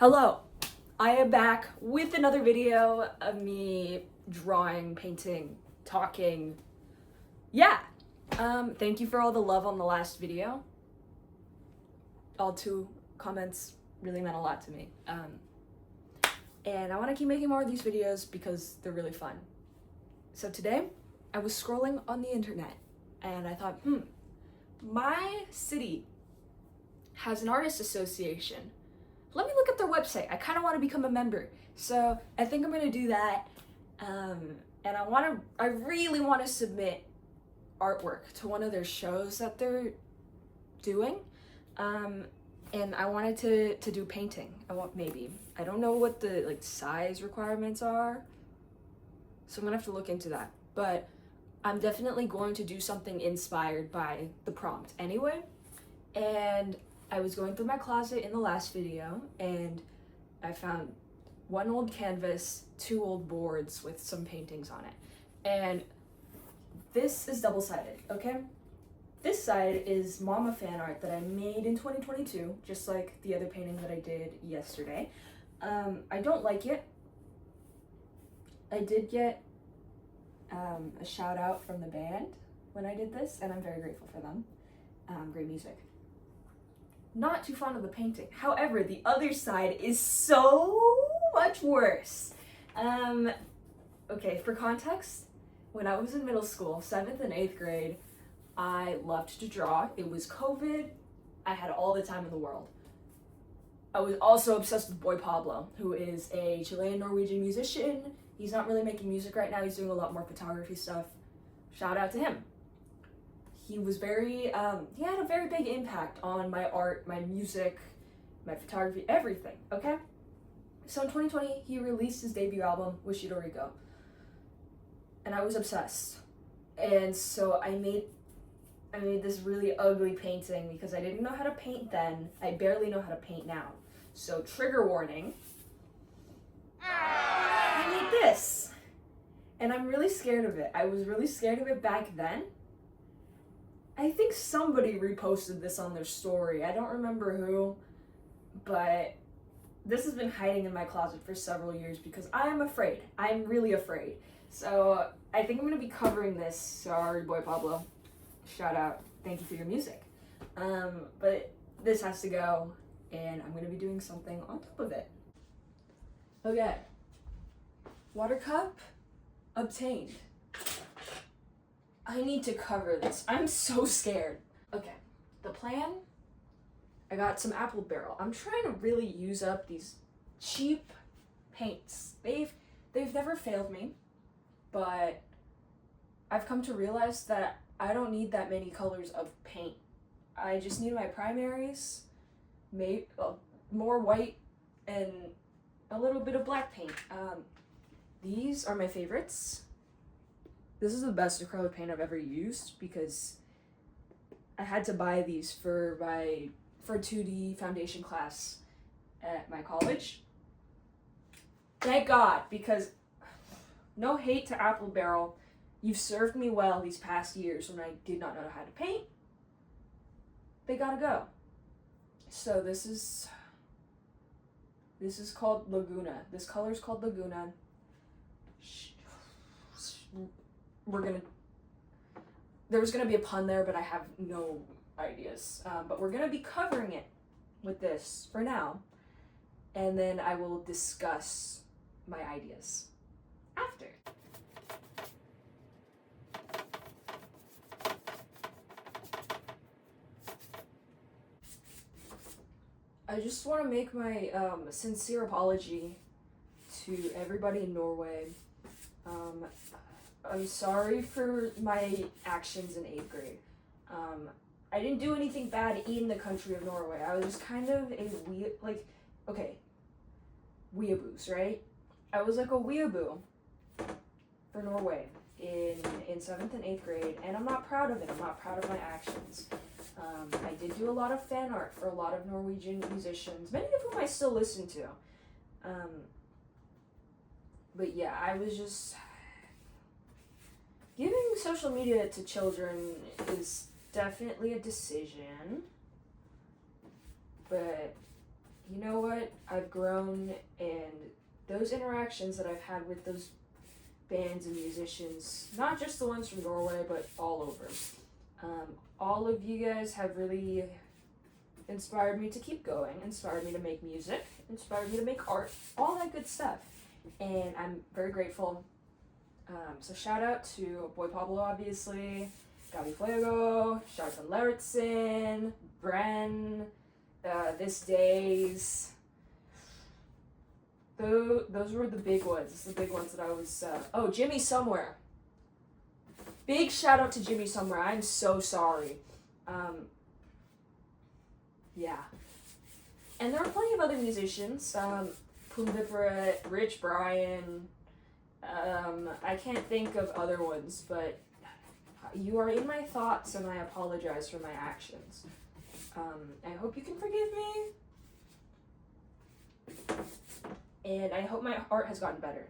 Hello, I am back with another video of me drawing, painting, talking. Yeah, thank you for all the love on the last video. All 2 comments really meant a lot to me. And I want to keep making more of these videos because they're really fun. So today, I was scrolling on the internet and I thought, my city has an artist association. Let me look at their website. I kind of want to become a member. So I think I'm going to do that. And I really want to submit artwork to one of their shows that they're doing. And I wanted to do painting. I don't know what the size requirements are. So I'm going to have to look into that. But I'm definitely going to do something inspired by the prompt anyway. And I was going through my closet in the last video and I found 1 old canvas, 2 old boards with some paintings on it. And this is double-sided, okay? This side is Mama fan art that I made in 2022, just like the other painting that I did yesterday. I don't like it. I did get a shout out from the band when I did this, and I'm very grateful for them. Great music. Not too fond of the painting. However, the other side is so much worse. Okay, for context, when I was in middle school, 7th and 8th grade, I loved to draw. It was COVID. I had all the time in the world. I was also obsessed with Boy Pablo, who is a Chilean-Norwegian musician. He's not really making music right now. He's doing a lot more photography stuff. Shout out to him. He was he had a very big impact on my art, my music, my photography, everything, okay? So in 2020, he released his debut album, Wishidoriko. And I was obsessed. And so I made this really ugly painting because I didn't know how to paint then. I barely know how to paint now. So trigger warning. I made this. And I'm really scared of it. I was really scared of it back then. I think somebody reposted this on their story. I don't remember who, but this has been hiding in my closet for several years because I am afraid. I'm really afraid. So I think I'm going to be covering this. Sorry, Boy Pablo. Shout out. Thank you for your music. But this has to go, and I'm going to be doing something on top of it. Okay. Water cup obtained. I need to cover this. I'm so scared. Okay, the plan, I got some apple barrel. I'm trying to really use up these cheap paints. They've never failed me, but I've come to realize that I don't need that many colors of paint. I just need my primaries, more white, and a little bit of black paint. These are my favorites. This is the best acrylic paint I've ever used because I had to buy these for 2D foundation class at my college. Thank God, because no hate to Apple Barrel. You've served me well these past years when I did not know how to paint. They gotta go. So this is called Laguna. This color is called Laguna. There was gonna be a pun there, but I have no ideas. But we're gonna be covering it with this for now, and then I will discuss my ideas after. I just want to make my sincere apology to everybody in Norway. I'm sorry for my actions in 8th grade. I didn't do anything bad in the country of Norway. I was kind of a weeaboos, right? I was like a weeaboo for Norway in 7th and 8th grade, and I'm not proud of it. I'm not proud of my actions. I did do a lot of fan art for a lot of Norwegian musicians, many of whom I still listen to. But yeah, I was just... Giving social media to children is definitely a decision, but you know what? I've grown, and those interactions that I've had with those bands and musicians, not just the ones from Norway, but all over. All of you guys have really inspired me to keep going, inspired me to make music, inspired me to make art, all that good stuff. And I'm very grateful. So shout out to Boy Pablo, obviously, Gabi Fuego, Sharpen Lauritsen, Bren, This Days. Those were the big ones. The big ones that I was. Jimmy Somewhere. Big shout out to Jimmy Somewhere. I'm so sorry. Yeah. And there are plenty of other musicians. Pumbipara, Rich Brian. I can't think of other ones, but you are in my thoughts, and I apologize for my actions. I hope you can forgive me. And I hope my art has gotten better.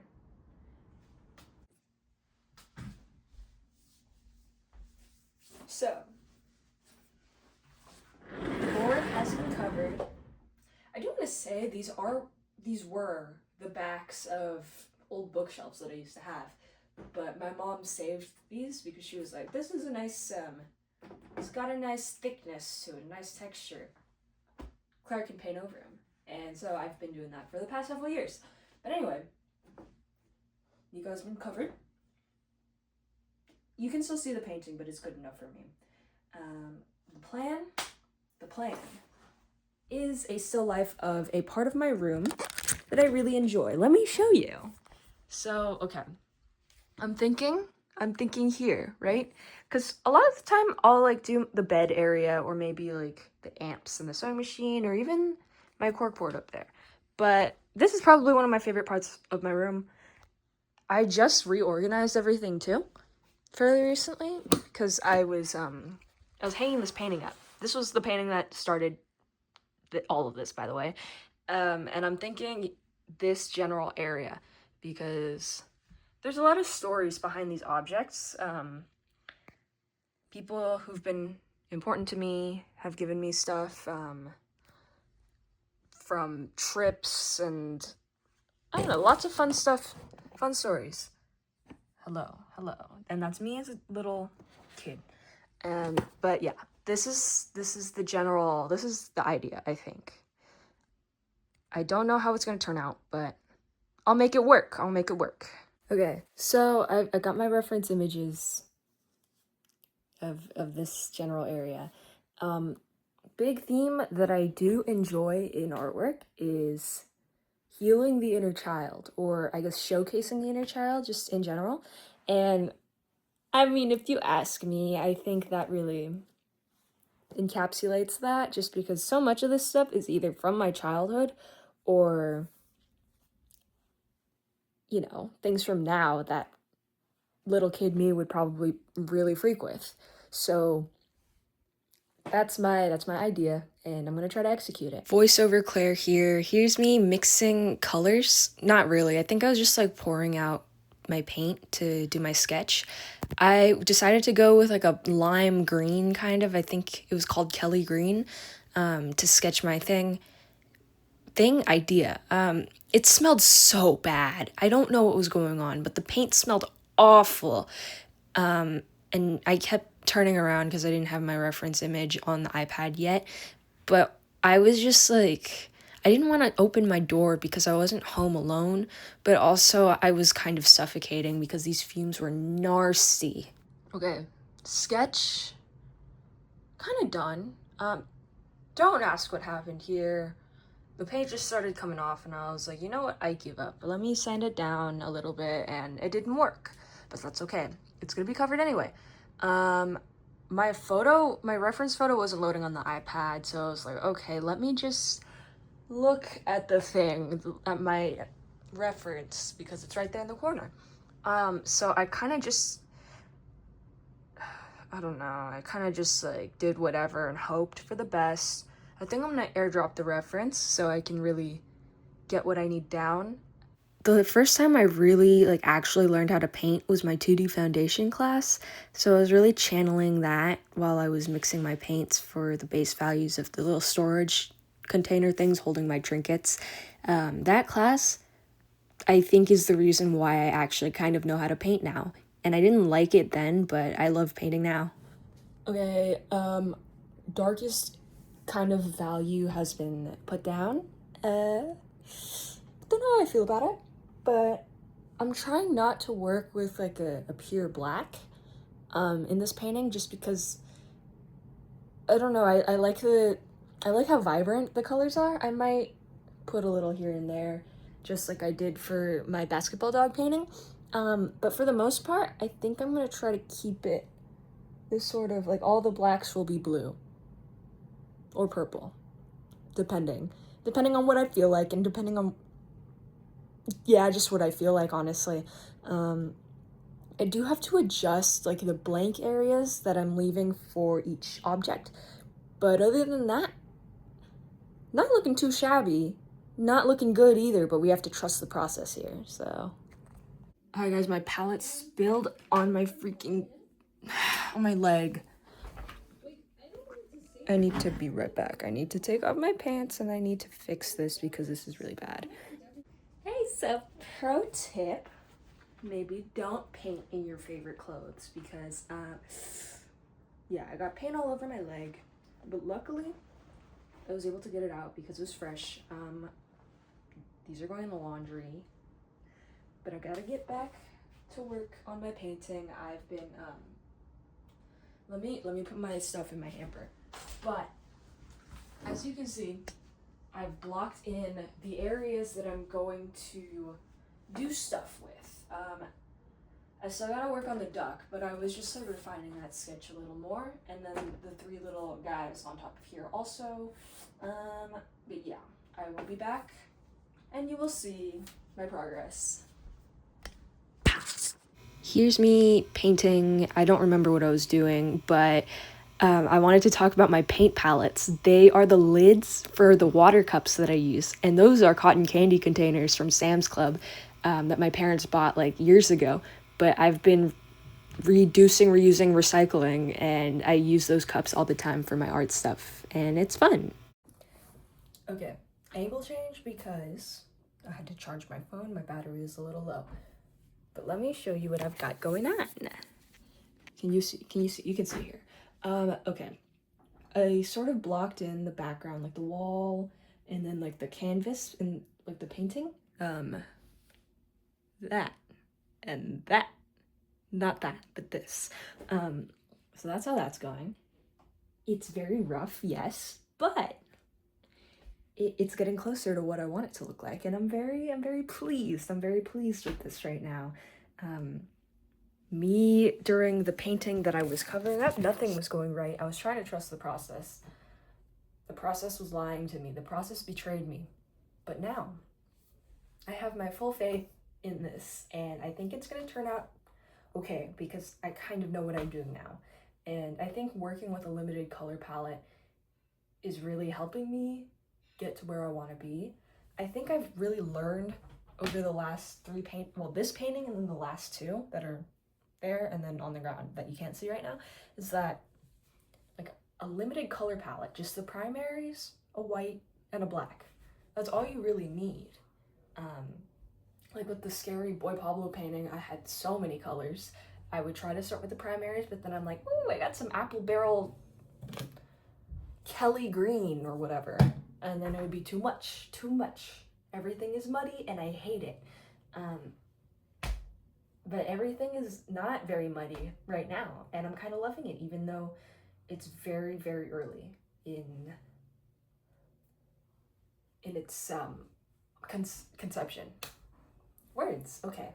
So, the board has been covered. I do want to say these were the backs of old bookshelves that I used to have. But my mom saved these because she was like, this is a nice, it's got a nice thickness to it, a nice texture. Claire can paint over them. And so I've been doing that for the past several years. But anyway, you guys have been covered. You can still see the painting, but it's good enough for me. The plan is a still life of a part of my room that I really enjoy. Let me show you. So, okay. I'm thinking here, right? Because a lot of the time I'll like do the bed area, or maybe like the amps and the sewing machine, or even my corkboard up there. But this is probably one of my favorite parts of my room. I just reorganized everything too, fairly recently, because I was hanging this painting up. This was the painting that started all of this, by the way. And I'm thinking this general area, because there's a lot of stories behind these objects. People who've been important to me have given me stuff from trips and, I don't know, lots of fun stuff, fun stories. Hello. And that's me as a little kid. But yeah, this is the idea, I think. I don't know how it's going to turn out, but I'll make it work. Okay, so I got my reference images of this general area. Big theme that I do enjoy in artwork is healing the inner child, or I guess showcasing the inner child just in general. And I mean, if you ask me, I think that really encapsulates that, just because so much of this stuff is either from my childhood or, you know, things from now that little kid me would probably really freak with. So that's my idea, and I'm gonna try to execute it. Voiceover Claire here. Here's me mixing colors. Not really. I think I was just like pouring out my paint to do my sketch. I decided to go with like a lime green kind of. I think it was called Kelly Green, to sketch my idea. It smelled so bad. I don't know what was going on, but the paint smelled awful. And I kept turning around because I didn't have my reference image on the iPad yet. But I was just like, I didn't want to open my door because I wasn't home alone, but also I was kind of suffocating because these fumes were nasty. Okay, sketch kind of done. Don't ask what happened here. The paint just started coming off, and I was like, you know what, I give up. Let me sand it down a little bit, and it didn't work, but that's okay. It's gonna be covered anyway. My reference photo wasn't loading on the iPad, so I was like, okay, let me just look at at my reference, because it's right there in the corner. So I kind of just, I don't know, I kind of just like did whatever and hoped for the best. I think I'm gonna airdrop the reference so I can really get what I need down. The first time I really like actually learned how to paint was my 2D foundation class, so I was really channeling that while I was mixing my paints for the base values of the little storage container things holding my trinkets. That class, I think, is the reason why I actually kind of know how to paint now. And I didn't like it then, but I love painting now. Okay, darkest kind of value has been put down. Don't know how I feel about it, but I'm trying not to work with like a pure black in this painting, just because I don't know, I like how vibrant the colors are. I might put a little here and there, just like I did for my basketball dog painting. But for the most part, I think I'm gonna try to keep it this sort of like all the blacks will be blue or purple, depending on what I feel like, and depending on, yeah, just what I feel like, honestly. I do have to adjust like the blank areas that I'm leaving for each object, but other than that, not looking too shabby, not looking good either, but we have to trust the process here, so. Alright guys, my palette spilled on my freaking, on my leg. I need to be right back. I need to take off my pants and I need to fix this because this is really bad. Hey, so pro tip, maybe don't paint in your favorite clothes because, yeah, I got paint all over my leg, but luckily I was able to get it out because it was fresh. These are going in the laundry, but I gotta get back to work on my painting. I've been, let me put my stuff in my hamper. But as you can see, I've blocked in the areas that I'm going to do stuff with. I still gotta work on the duck, but I was just like refining that sketch a little more, and then the three little guys on top of here also. But yeah, I will be back and you will see my progress. Here's me painting. I don't remember what I was doing, but I wanted to talk about my paint palettes. They are the lids for the water cups that I use, and those are cotton candy containers from Sam's Club that my parents bought like years ago. But I've been reducing, reusing, recycling, and I use those cups all the time for my art stuff, and it's fun. Okay, angle change because I had to charge my phone. My battery is a little low. But let me show you what I've got going on. Can you see? You can see here. Okay. I sort of blocked in the background, like the wall, and then like the canvas and like the painting. That and that. Not that, but this. So that's how that's going. It's very rough, yes, but it's getting closer to what I want it to look like, and I'm very pleased. I'm very pleased with this right now. Me, during the painting that I was covering up, nothing was going right. I was trying to trust the process. The process was lying to me. The process betrayed me. But now, I have my full faith in this, and I think it's gonna turn out okay, because I kind of know what I'm doing now. And I think working with a limited color palette is really helping me get to where I want to be. I think I've really learned over the last this painting and then the last two that are there and then on the ground that you can't see right now, is that like a limited color palette, just the primaries, a white and a black. That's all you really need. Like with the scary Boy Pablo painting, I had so many colors. I would try to start with the primaries, but then I'm like, ooh, I got some apple barrel Kelly green or whatever. And then it would be too much. Everything is muddy and I hate it. But everything is not very muddy right now, and I'm kind of loving it, even though it's very, very early in its conception. Words, okay.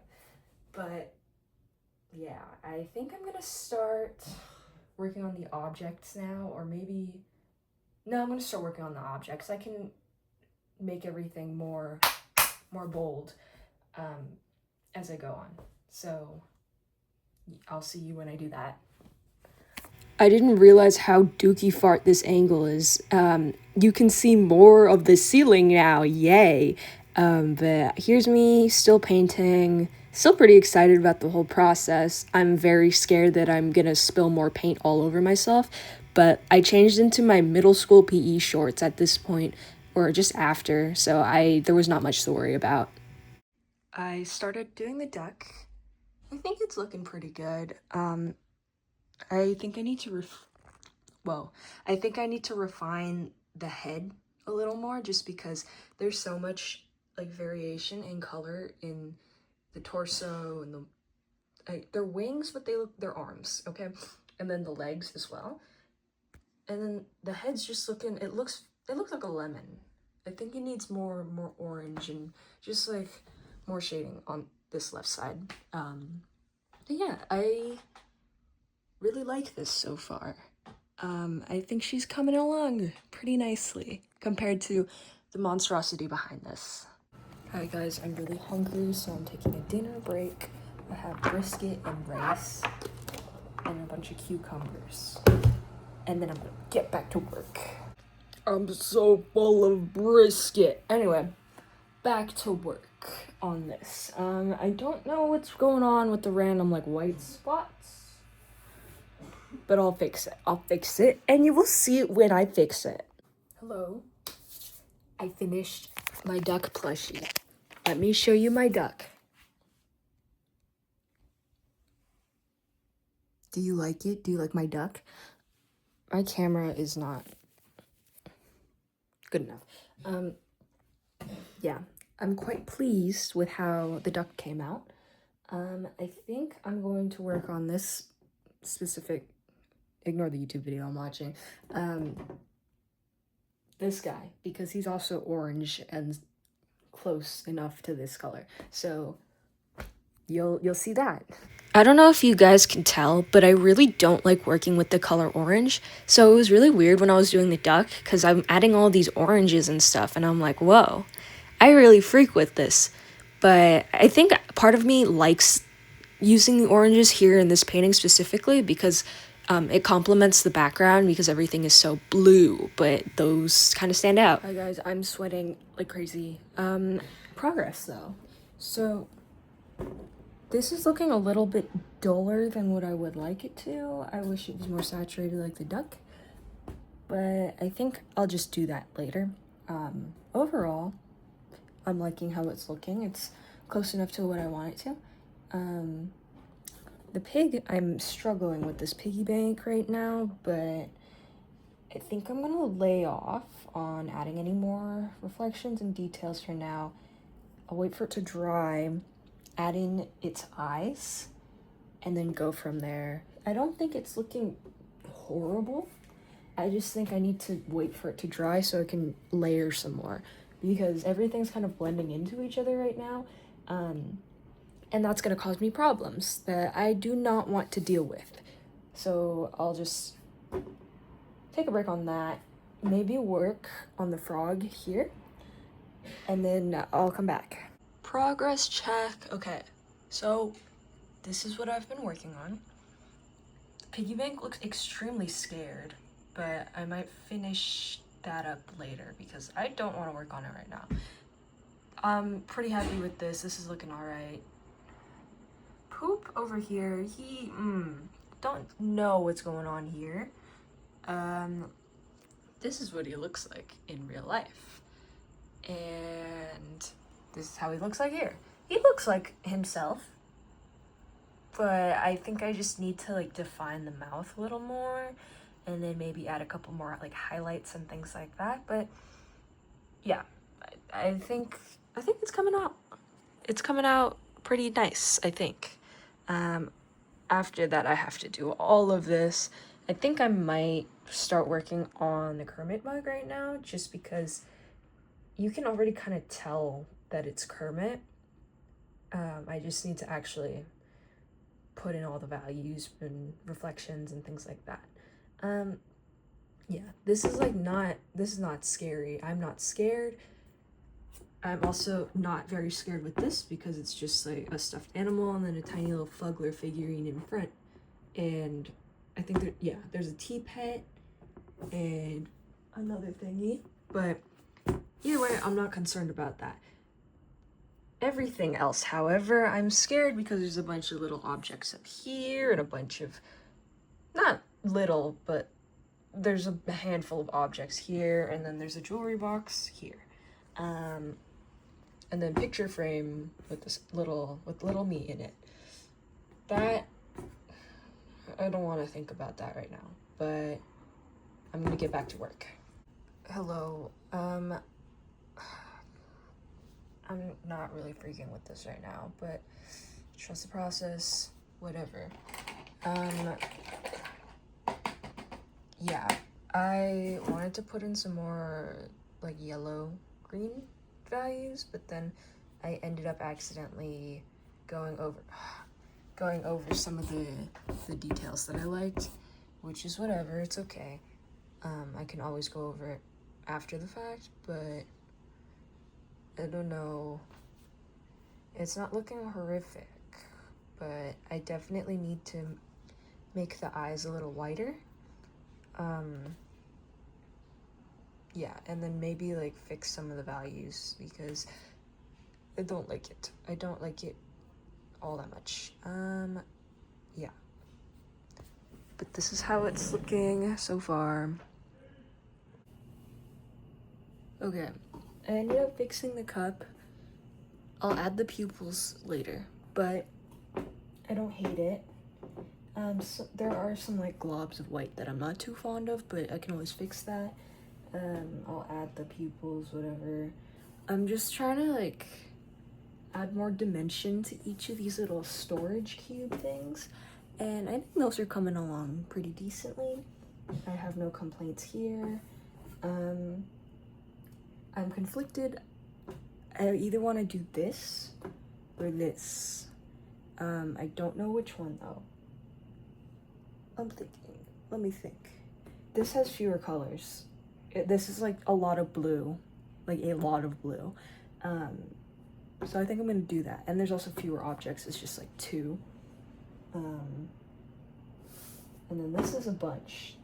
But yeah, I think I'm gonna start working on the objects now, or maybe, no, I'm gonna start working on the objects. I can make everything more bold as I go on. So I'll see you when I do that. I didn't realize how dookie fart this angle is. You can see more of the ceiling now, yay. But here's me still painting, still pretty excited about the whole process. I'm very scared that I'm gonna spill more paint all over myself, but I changed into my middle school PE shorts at this point. or just after, so there was not much to worry about. I started doing the duck. I think it's looking pretty good. I think I need to I think I need to refine the head a little more, just because there's so much like variation in color in the torso and their wings, but they're arms, okay? And then the legs as well. And then the head's just looking, it looks like a lemon. I think it needs more orange and just like more shading on this left side. But yeah, I really like this so far. I think she's coming along pretty nicely compared to the monstrosity behind this. Alright guys, I'm really hungry, so I'm taking a dinner break. I have brisket and rice and a bunch of cucumbers. And then I'm gonna get back to work. I'm so full of brisket. Anyway, back to work on this. I don't know what's going on with the random like white spots, but I'll fix it, and you will see it when I fix it. Hello, I finished my duck plushie. Let me show you my duck. Do you like it? Do you like my duck? My camera is not good enough. Yeah, I'm quite pleased with how the duck came out. I think I'm going to work on this specific, ignore the YouTube video I'm watching, this guy, because he's also orange and close enough to this color. So you'll see that. I don't know if you guys can tell, but I really don't like working with the color orange. So it was really weird when I was doing the duck, because I'm adding all these oranges and stuff, and I'm like, whoa, I really freak with this. But I think part of me likes using the oranges here in this painting specifically, because it complements the background, because everything is so blue, but those kind of stand out. Hi guys, I'm sweating like crazy. Progress though. So this is looking a little bit duller than what I would like it to. I wish it was more saturated like the duck, but I think I'll just do that later. Overall, I'm liking how it's looking. It's close enough to what I want it to. The pig, I'm struggling with this piggy bank right now, but I think I'm gonna lay off on adding any more reflections and details for now. I'll wait for it to dry, add in its eyes, and then go from there. I don't think it's looking horrible. I just think I need to wait for it to dry so I can layer some more, because everything's kind of blending into each other right now. And that's gonna cause me problems that I do not want to deal with. So I'll just take a break on that, maybe work on the frog here, and then I'll come back. Progress check. Okay, so this is what I've been working on. Piggy bank looks extremely scared, but I might finish that up later because I don't want to work on it right now. I'm pretty happy with this. This is looking all right. Poop over here, he don't know what's going on here. This is what he looks like in real life, and this is how he looks like here. He looks like himself, but I think I just need to like define the mouth a little more, and then maybe add a couple more like highlights and things like that. But yeah, I think it's coming out. It's coming out pretty nice, I think. After that, I have to do all of this. I think I might start working on the Kermit mug right now, just because you can already kind of tell that it's Kermit. I just need to actually put in all the values and reflections and things like that. Yeah, this is not scary. I'm not scared. I'm also not very scared with this because it's just like a stuffed animal and then a tiny little Fugler figurine in front. And I think there's a tea pet and another thingy. But either way, I'm not concerned about that. Everything else, however, I'm scared because there's a bunch of little objects up here and a bunch of, not little, but there's a handful of objects here, and then there's a jewelry box here. And then picture frame with little me in it. That, I don't want to think about that right now, but I'm gonna get back to work. Hello, I'm not really freaking with this right now, but trust the process, whatever. Yeah, I wanted to put in some more like yellow green values, but then I ended up accidentally going over some of the details that I liked, which is whatever, it's okay. I can always go over it after the fact, but I don't know. It's not looking horrific, but I definitely need to make the eyes a little whiter. Yeah, and then maybe like fix some of the values because I don't like it. I don't like it all that much. Yeah. But this is how it's looking so far. Okay, I ended up fixing the cup. I'll add the pupils later, but I don't hate it. So there are some like globs of white that I'm not too fond of, but I can always fix that. I'll add the pupils, whatever. I'm just trying to like add more dimension to each of these little storage cube things, and I think those are coming along pretty decently. I have no complaints here. I'm conflicted. I either want to do this or this. I don't know which one though. I'm thinking. Let me think. This has fewer colors. This is like a lot of blue. Like a lot of blue. So I think I'm gonna do that. And there's also fewer objects. It's just like 2. And then this is a bunch.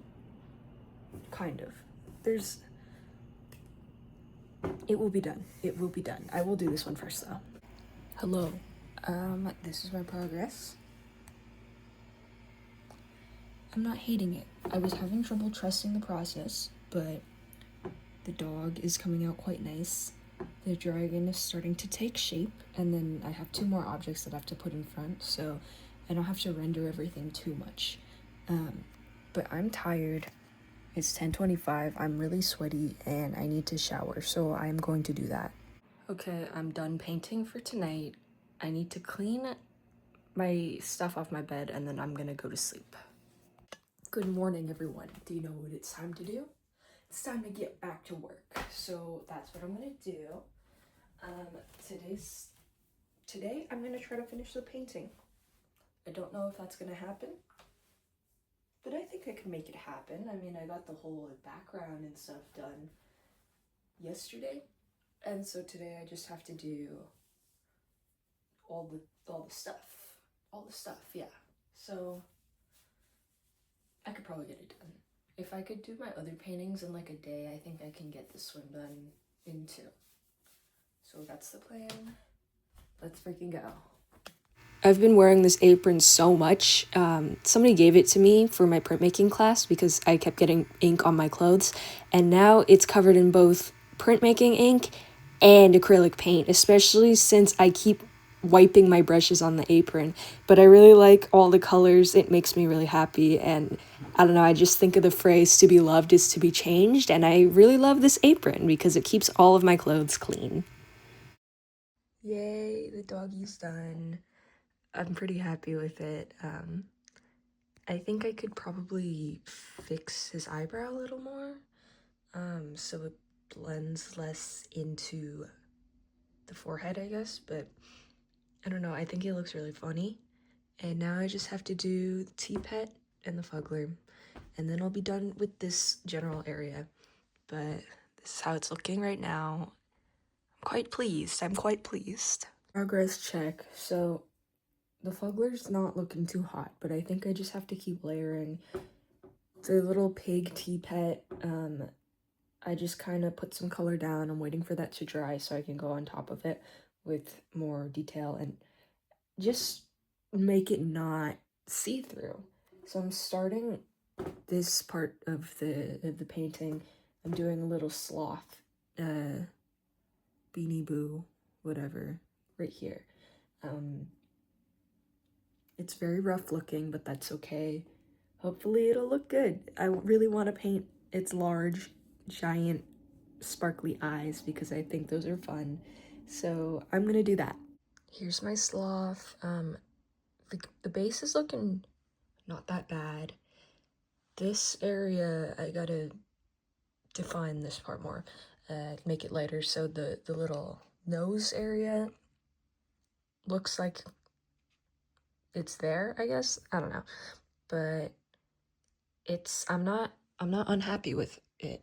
Kind of. It will be done. It will be done. I will do this one first though. Hello. This is my progress. I'm not hating it. I was having trouble trusting the process, but the dog is coming out quite nice. The dragon is starting to take shape, and then I have 2 more objects that I have to put in front, so I don't have to render everything too much. But I'm tired. It's 10:25, I'm really sweaty, and I need to shower, so I'm going to do that. Okay, I'm done painting for tonight. I need to clean my stuff off my bed, and then I'm gonna go to sleep. Good morning, everyone. Do you know what it's time to do? It's time to get back to work. So that's what I'm gonna do. Today I'm gonna try to finish the painting. I don't know if that's gonna happen, but I think I can make it happen. I mean, I got the whole background and stuff done yesterday, and so today I just have to do all the stuff, yeah. So I could probably get it done. If I could do my other paintings in like a day, I think I can get this one done in 2. So that's the plan. Let's freaking go. I've been wearing this apron so much. Somebody gave it to me for my printmaking class because I kept getting ink on my clothes, and now it's covered in both printmaking ink and acrylic paint, especially since I keep wiping my brushes on the apron. But I really like all the colors. It makes me really happy, and I don't know, I just think of the phrase "to be loved is to be changed," and I really love this apron because it keeps all of my clothes clean. Yay, the doggy's done. I'm pretty happy with it. I think I could probably fix his eyebrow a little more, so it blends less into the forehead, I guess, but I don't know, I think it looks really funny. And now I just have to do the T-Pet and the Fuggler, and then I'll be done with this general area. But this is how it's looking right now. I'm quite pleased. Progress check. So the Fuggler's not looking too hot, but I think I just have to keep layering. The little pig T-Pet, I just kind of put some color down. I'm waiting for that to dry so I can go on top of it with more detail and just make it not see-through. So I'm starting this part of the painting, I'm doing a little sloth, Beanie Boo, whatever, right here. It's very rough looking, but that's okay. Hopefully it'll look good. I really want to paint its large, giant, sparkly eyes because I think those are fun. So I'm gonna do that. Here's my sloth. The base is looking not that bad. This area, I gotta define this part more, make it lighter so the little nose area looks like it's there, I guess. I don't know. But I'm not unhappy with it.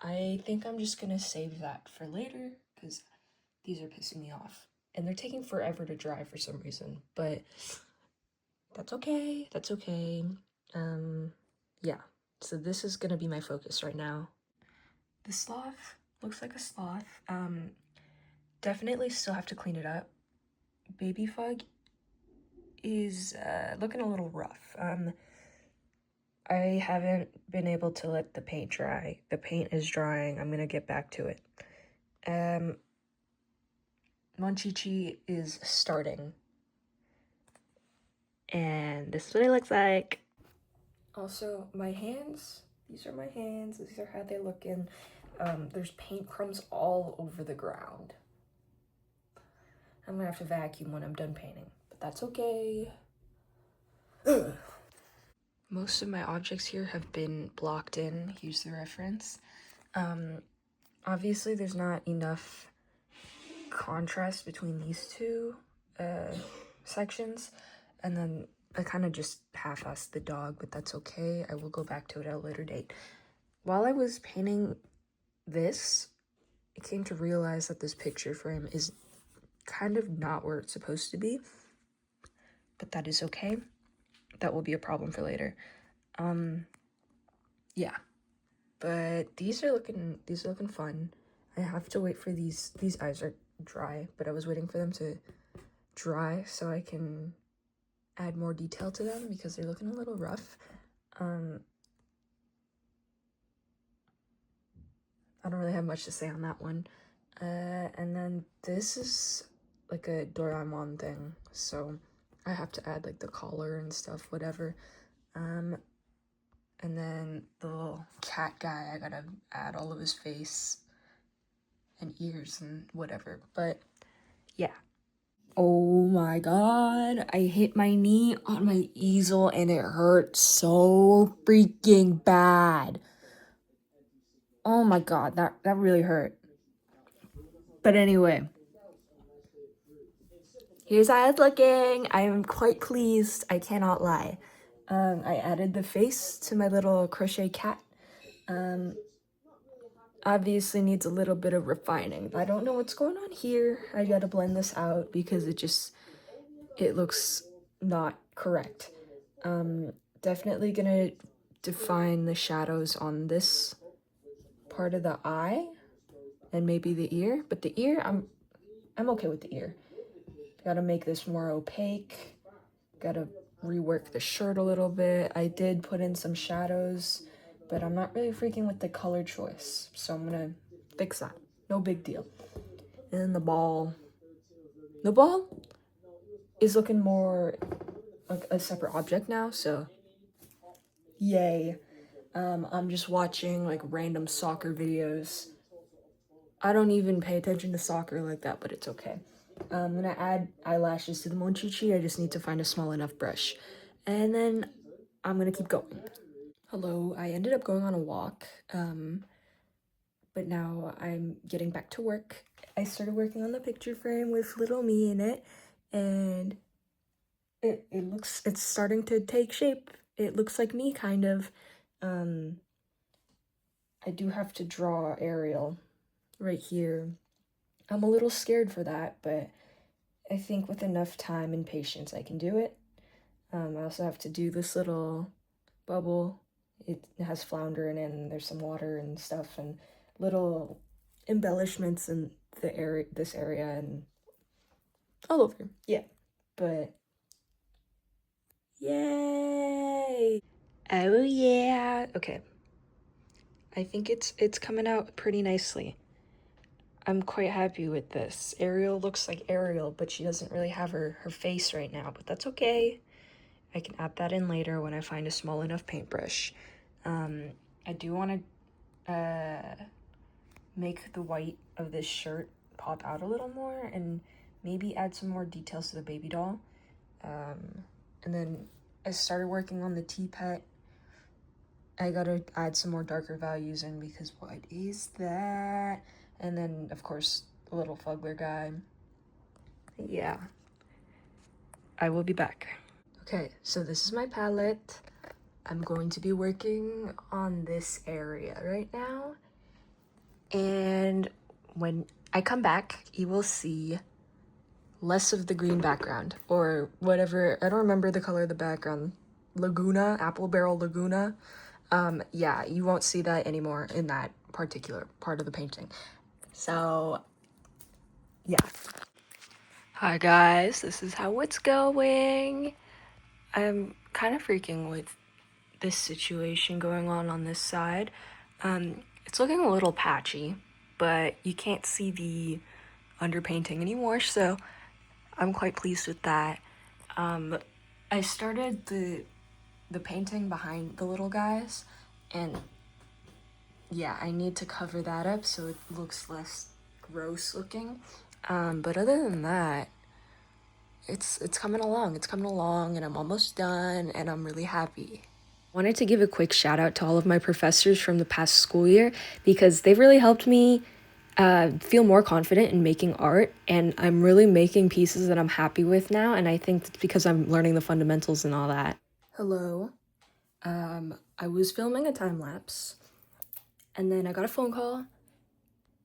I think I'm just gonna save that for later because these are pissing me off. And they're taking forever to dry for some reason, but that's okay. That's okay. Yeah. So this is gonna be my focus right now. The sloth looks like a sloth. Definitely still have to clean it up. Baby Fug is looking a little rough. I haven't been able to let the paint dry. The paint is drying. I'm gonna get back to it. Monchichi is starting. And this is what it looks like. Also, my hands. These are my hands. These are how they look in. There's paint crumbs all over the ground. I'm gonna have to vacuum when I'm done painting, but that's okay. Ugh. Most of my objects here have been blocked in. Here's the reference. Obviously there's not enough contrast between these two sections, and then I kind of just half-assed the dog, but that's okay. I will go back to it at a later date. While I was painting this, I came to realize that this picture frame is kind of not where it's supposed to be, but that is okay. That will be a problem for later. Yeah, but these are looking fun. I have to wait for these eyes are dry, but I was waiting for them to dry so I can add more detail to them because they're looking a little rough. I don't really have much to say on that one. And then this is like a Doraemon thing, so I have to add like the collar and stuff, whatever. And then the little cat guy, I gotta add all of his face and ears and whatever, but yeah. Oh my god, I hit my knee on my easel and it hurt so freaking bad. Oh my god, that really hurt. But anyway, here's how it's looking. I am quite pleased, I cannot lie. I added the face to my little crochet cat. Obviously needs a little bit of refining. I don't know what's going on here. I gotta blend this out because it looks not correct. Definitely gonna define the shadows on this part of the eye and maybe the ear, but the ear, I'm okay with the ear. Gotta make this more opaque. Gotta rework the shirt a little bit. I did put in some shadows, but I'm not really freaking with the color choice, so I'm gonna fix that. No big deal. And then the ball is looking more like a separate object now, so yay. I'm just watching like random soccer videos. I don't even pay attention to soccer like that, but it's okay. I'm gonna add eyelashes to the Monchichi. I just need to find a small enough brush. And then I'm gonna keep going. Hello, I ended up going on a walk, but now I'm getting back to work. I started working on the picture frame with little me in it, and it's starting to take shape. It looks like me, kind of. I do have to draw Ariel right here. I'm a little scared for that, but I think with enough time and patience I can do it. I also have to do this little bubble. It has flounder in it, and there's some water and stuff, and little embellishments in this area, and all over. Yeah, but yay! Oh yeah. Okay. I think it's coming out pretty nicely. I'm quite happy with this. Ariel looks like Ariel, but she doesn't really have her face right now, but that's okay. I can add that in later when I find a small enough paintbrush. I do want to make the white of this shirt pop out a little more and maybe add some more details to the baby doll. And then I started working on the tea pet. I gotta add some more darker values in because what is that? And then, of course, the little Fuggler guy. Yeah. I will be back. Okay, so this is my palette. I'm going to be working on this area right now. And when I come back, you will see less of the green background or whatever. I don't remember the color of the background. Laguna, Apple Barrel Laguna. Yeah, you won't see that anymore in that particular part of the painting. So, yeah. Hi guys, this is how it's going. I'm kind of freaking with this situation going on this side. It's looking a little patchy, but you can't see the underpainting anymore, so I'm quite pleased with that. I started the painting behind the little guys, and yeah, I need to cover that up so it looks less gross looking. But other than that, it's coming along, and I'm almost done, and I'm really happy. Wanted to give a quick shout out to all of my professors from the past school year because they've really helped me feel more confident in making art, and I'm really making pieces that I'm happy with now, and I think it's because I'm learning the fundamentals and all that. Hello. I was filming a time lapse, and then I got a phone call,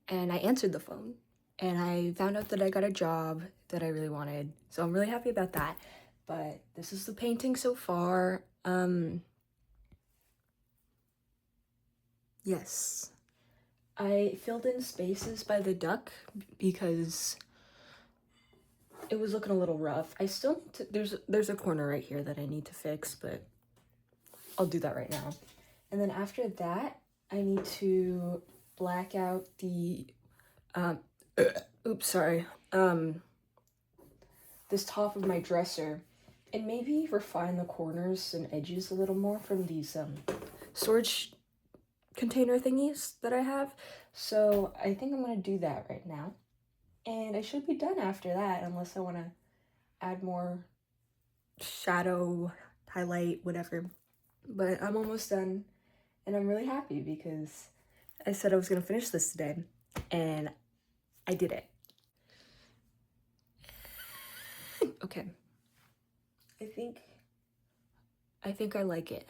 and I answered the phone, and I found out that I got a job that I really wanted, so I'm really happy about that. But this is the painting so far. Yes. I filled in spaces by the duck because it was looking a little rough. I still need to, there's a corner right here that I need to fix, but I'll do that right now. And then after that, I need to black out the oops, sorry. This top of my dresser, and maybe refine the corners and edges a little more from these storage container thingies that I have. So I think I'm gonna do that right now, and I should be done after that unless I want to add more shadow, highlight, whatever. But I'm almost done, and I'm really happy because I said I was gonna finish this today, and I did it. Okay, I think I like it.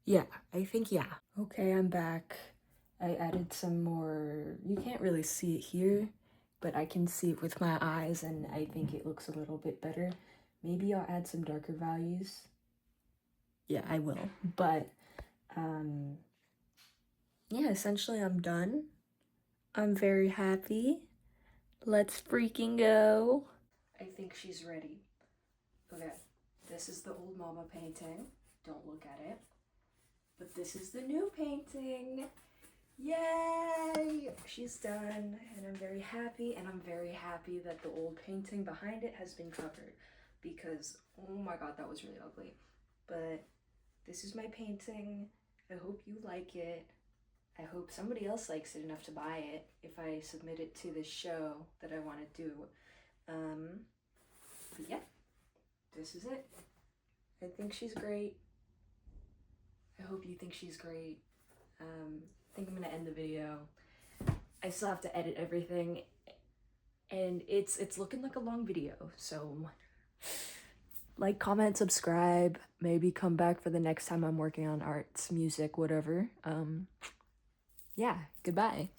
Yeah. Okay, I'm back. I added some more, you can't really see it here, but I can see it with my eyes, and I think it looks a little bit better. Maybe I'll add some darker values. Yeah, I will. But, yeah, essentially I'm done. I'm very happy. Let's freaking go. I think she's ready. Okay, this is the old mama painting. Don't look at it. But this is the new painting. Yay! She's done, and I'm very happy, and I'm very happy that the old painting behind it has been covered because, oh my god, that was really ugly. But this is my painting. I hope you like it. I hope somebody else likes it enough to buy it if I submit it to this show that I want to do. But yeah, this is it. I think she's great. I hope you think she's great. I think I'm gonna end the video. I still have to edit everything, and it's looking like a long video, so like, comment, subscribe, maybe come back for the next time I'm working on arts, music, whatever. Yeah, goodbye.